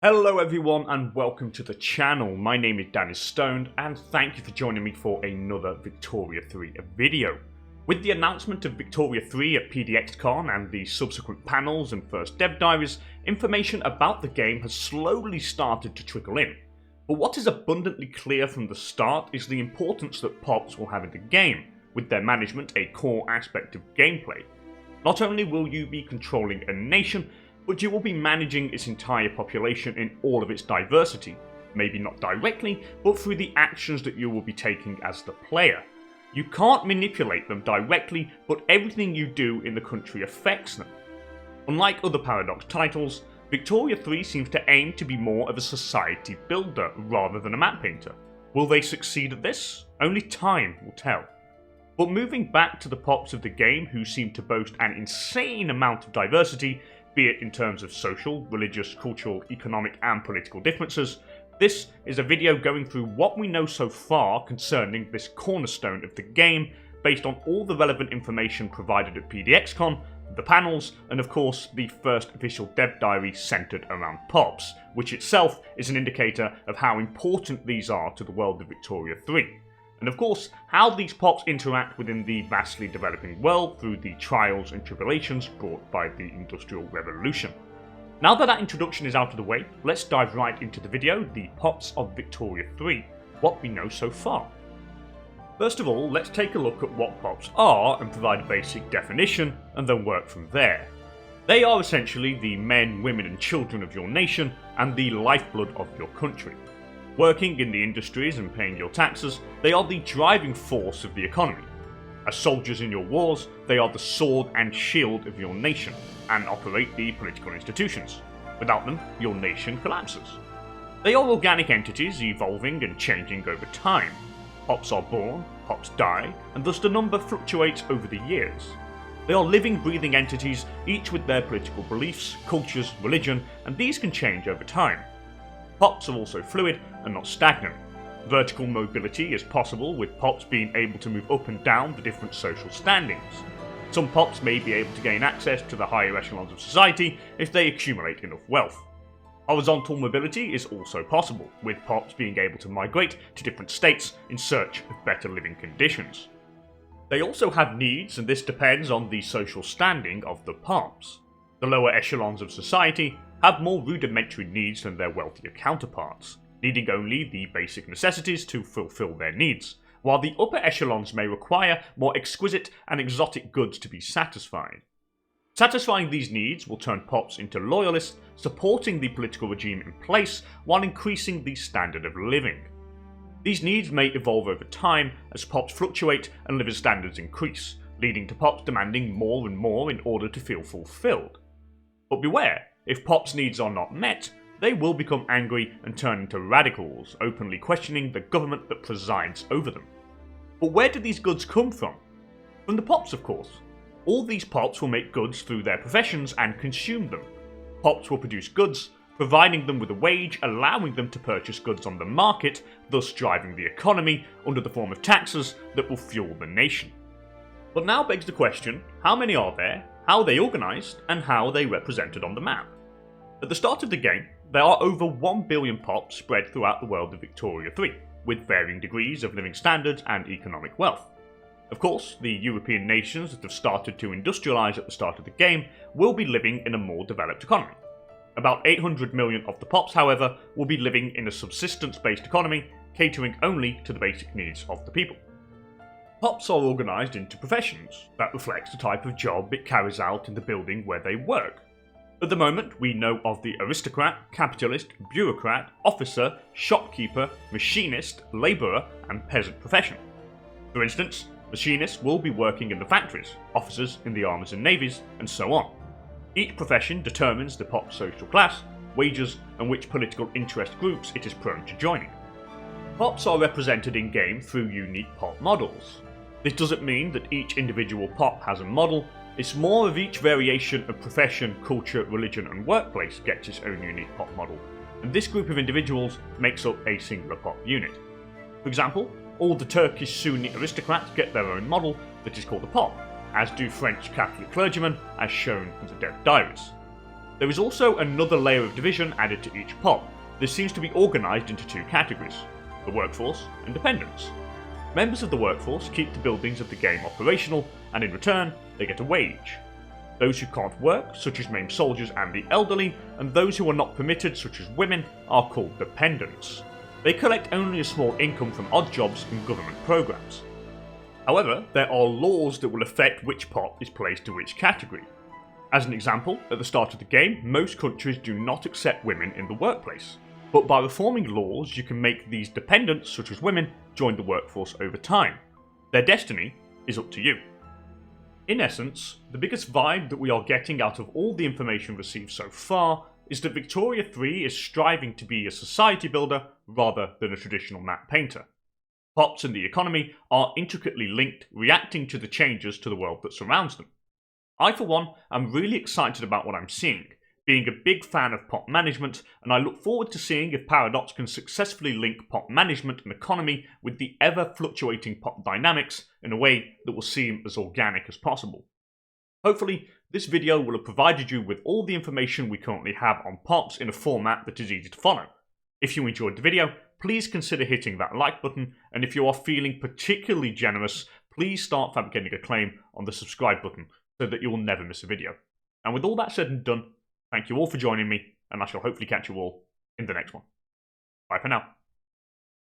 Hello everyone and welcome to the channel. My name is DanIsStoned and thank you for joining me for another Victoria 3 video. With the announcement of Victoria 3 at PDX CON and the subsequent panels and first dev diaries, information about the game has slowly started to trickle in. But what is abundantly clear from the start is the importance that Pops will have in the game, with their management a core aspect of gameplay. Not only will you be controlling a nation, but you will be managing its entire population in all of its diversity, maybe not directly, but through the actions that you will be taking as the player. You can't manipulate them directly, but everything you do in the country affects them. Unlike other Paradox titles, Victoria 3 seems to aim to be more of a society builder rather than a map painter. Will they succeed at this? Only time will tell. But moving back to the Pops of the game, who seem to boast an insane amount of diversity, be it in terms of social, religious, cultural, economic and political differences, this is a video going through what we know so far concerning this cornerstone of the game, based on all the relevant information provided at PDX CON, the panels, and of course the first official dev diary centered around Pops, which itself is an indicator of how important these are to the world of Victoria 3. And of course, how these Pops interact within the vastly developing world through the trials and tribulations brought by the Industrial Revolution. Now that introduction is out of the way, let's dive right into the video, the Pops of Victoria 3, what we know so far. First of all, let's take a look at what Pops are and provide a basic definition, and then work from there. They are essentially the men, women and children of your nation, and the lifeblood of your country. Working in the industries and paying your taxes, they are the driving force of the economy. As soldiers in your wars, they are the sword and shield of your nation, and operate the political institutions. Without them, your nation collapses. They are organic entities evolving and changing over time. Pops are born, Pops die, and thus the number fluctuates over the years. They are living, breathing entities, each with their political beliefs, cultures, religion, and these can change over time. Pops are also fluid and not stagnant. Vertical mobility is possible, with Pops being able to move up and down the different social standings. Some Pops may be able to gain access to the higher echelons of society if they accumulate enough wealth. Horizontal mobility is also possible, with Pops being able to migrate to different states in search of better living conditions. They also have needs, and this depends on the social standing of the Pops. The lower echelons of society have more rudimentary needs than their wealthier counterparts, needing only the basic necessities to fulfill their needs, while the upper echelons may require more exquisite and exotic goods to be satisfied. Satisfying these needs will turn Pops into loyalists, supporting the political regime in place while increasing the standard of living. These needs may evolve over time as Pops fluctuate and living standards increase, leading to Pops demanding more and more in order to feel fulfilled. But beware, if Pops' needs are not met, they will become angry and turn into radicals, openly questioning the government that presides over them. But where do these goods come from? From the Pops, of course. All these Pops will make goods through their professions and consume them. Pops will produce goods, providing them with a wage, allowing them to purchase goods on the market, thus driving the economy under the form of taxes that will fuel the nation. But now begs the question, how many are there, how are they organised, and how are they represented on the map? At the start of the game, there are over 1 billion Pops spread throughout the world of Victoria 3, with varying degrees of living standards and economic wealth. Of course, the European nations that have started to industrialise at the start of the game will be living in a more developed economy. About 800 million of the Pops, however, will be living in a subsistence-based economy, catering only to the basic needs of the people. Pops are organised into professions that reflects the type of job it carries out in the building where they work. At the moment, we know of the aristocrat, capitalist, bureaucrat, officer, shopkeeper, machinist, labourer, and peasant profession. For instance, machinists will be working in the factories, officers in the armies and navies, and so on. Each profession determines the Pop's social class, wages, and which political interest groups it is prone to joining. Pops are represented in-game through unique Pop models. This doesn't mean that each individual Pop has a model. It's more of each variation of profession, culture, religion and workplace gets its own unique Pop model, and this group of individuals makes up a singular Pop unit. For example, all the Turkish Sunni aristocrats get their own model that is called a Pop, as do French Catholic clergymen, as shown in the dev diaries. There is also another layer of division added to each POP. This seems to be organised into two categories: the workforce and dependents. Members of the workforce keep the buildings of the game operational, and in return, they get a wage. Those who can't work, such as maimed soldiers and the elderly, and those who are not permitted, such as women, are called dependents. They collect only a small income from odd jobs and government programs. However, there are laws that will affect which POP is placed to which category. As an example, at the start of the game, most countries do not accept women in the workplace. But by reforming laws, you can make these dependents, such as women, join the workforce over time. Their destiny is up to you. In essence, the biggest vibe that we are getting out of all the information received so far is that Victoria 3 is striving to be a society builder rather than a traditional map painter. POPs and the economy are intricately linked, reacting to the changes to the world that surrounds them. I, for one, am really excited about what I'm seeing, being a big fan of POP management, and I look forward to seeing if Paradox can successfully link POP management and economy with the ever-fluctuating POP dynamics in a way that will seem as organic as possible. Hopefully, this video will have provided you with all the information we currently have on POPs in a format that is easy to follow. If you enjoyed the video, please consider hitting that like button, and if you are feeling particularly generous, please start fabricating a claim on the subscribe button so that you will never miss a video. And with all that said and done, thank you all for joining me, and I shall hopefully catch you all in the next one. Bye for now.